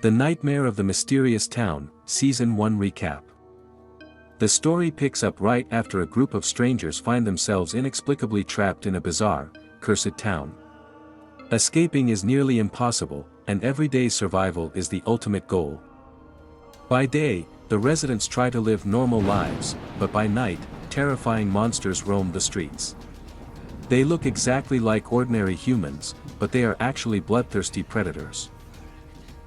The Nightmare of the Mysterious Town, Season 1 Recap. The story picks up right after a group of strangers find themselves inexplicably trapped in a bizarre, cursed town. Escaping is nearly impossible, and everyday survival is the ultimate goal. By day, the residents try to live normal lives, but by night, terrifying monsters roam the streets. They look exactly like ordinary humans, but they are actually bloodthirsty predators.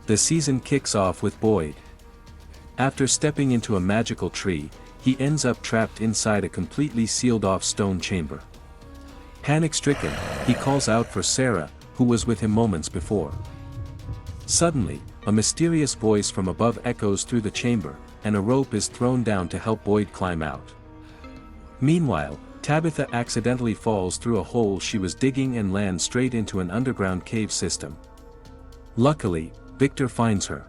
The season kicks off with Boyd. After stepping into a magical tree, he ends up trapped inside a completely sealed-off stone chamber. Panic-stricken, he calls out for Sarah, who was with him moments before. Suddenly, a mysterious voice from above echoes through the chamber, and a rope is thrown down to help Boyd climb out. Meanwhile, Tabitha accidentally falls through a hole she was digging and lands straight into an underground cave system. Luckily, Victor finds her.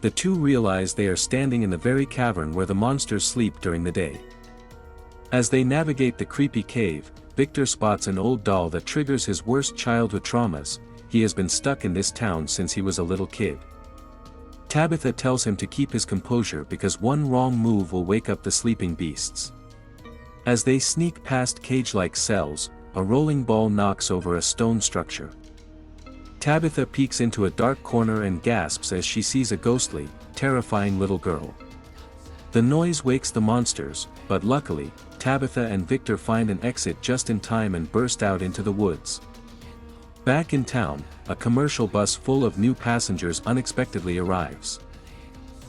The two realize they are standing in the very cavern where the monsters sleep during the day. As they navigate the creepy cave, Victor spots an old doll that triggers his worst childhood traumas. He has been stuck in this town since he was a little kid. Tabitha tells him to keep his composure because one wrong move will wake up the sleeping beasts. As they sneak past cage-like cells, a rolling ball knocks over a stone structure. Tabitha peeks into a dark corner and gasps as she sees a ghostly, terrifying little girl. The noise wakes the monsters, but luckily, Tabitha and Victor find an exit just in time and burst out into the woods. Back in town, a commercial bus full of new passengers unexpectedly arrives.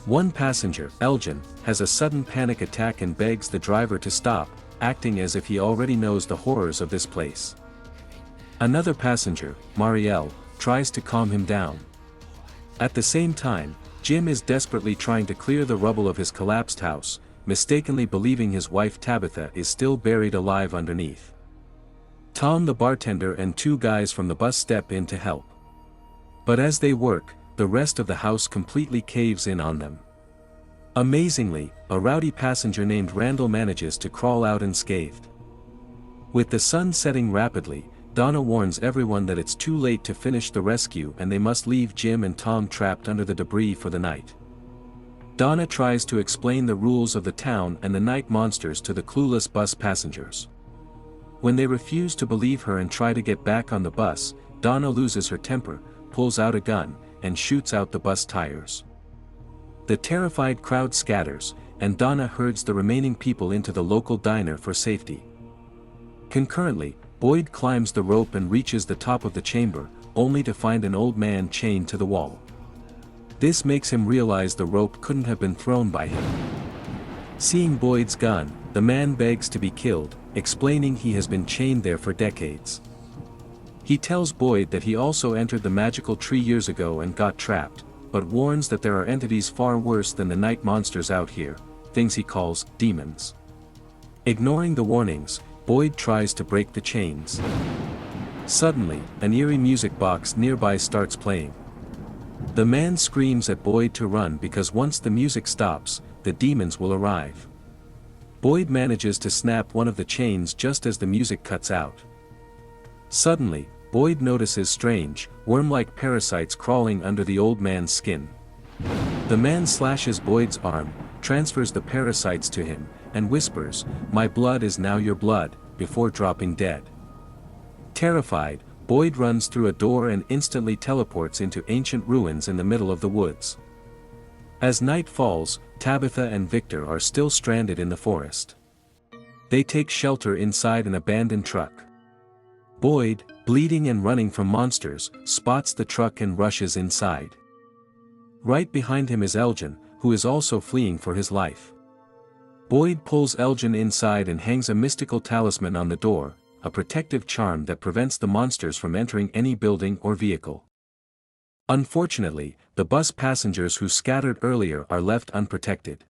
One passenger, Elgin, has a sudden panic attack and begs the driver to stop, acting as if he already knows the horrors of this place. Another passenger, Marielle, tries to calm him down. At the same time, Jim is desperately trying to clear the rubble of his collapsed house, mistakenly believing his wife Tabitha is still buried alive underneath. Tom the bartender and two guys from the bus step in to help. But as they work, the rest of the house completely caves in on them. Amazingly, a rowdy passenger named Randall manages to crawl out unscathed. With the sun setting rapidly, Donna warns everyone that it's too late to finish the rescue and they must leave Jim and Tom trapped under the debris for the night. Donna tries to explain the rules of the town and the night monsters to the clueless bus passengers. When they refuse to believe her and try to get back on the bus, Donna loses her temper, pulls out a gun, and shoots out the bus tires. The terrified crowd scatters, and Donna herds the remaining people into the local diner for safety. Concurrently, Boyd climbs the rope and reaches the top of the chamber, only to find an old man chained to the wall. This makes him realize the rope couldn't have been thrown by him. Seeing Boyd's gun, the man begs to be killed, explaining he has been chained there for decades. He tells Boyd that he also entered the magical tree years ago and got trapped, but warns that there are entities far worse than the night monsters out here, things he calls demons. Ignoring the warnings, Boyd tries to break the chains. Suddenly, an eerie music box nearby starts playing. The man screams at Boyd to run because once the music stops, the demons will arrive. Boyd manages to snap one of the chains just as the music cuts out. Suddenly, Boyd notices strange, worm-like parasites crawling under the old man's skin. The man slashes Boyd's arm, transfers the parasites to him, and whispers, "My blood is now your blood," before dropping dead. Terrified, Boyd runs through a door and instantly teleports into ancient ruins in the middle of the woods. As night falls, Tabitha and Victor are still stranded in the forest. They take shelter inside an abandoned truck. Boyd, bleeding and running from monsters, spots the truck and rushes inside. Right behind him is Elgin, who is also fleeing for his life. Boyd pulls Elgin inside and hangs a mystical talisman on the door, a protective charm that prevents the monsters from entering any building or vehicle. Unfortunately, the bus passengers who scattered earlier are left unprotected.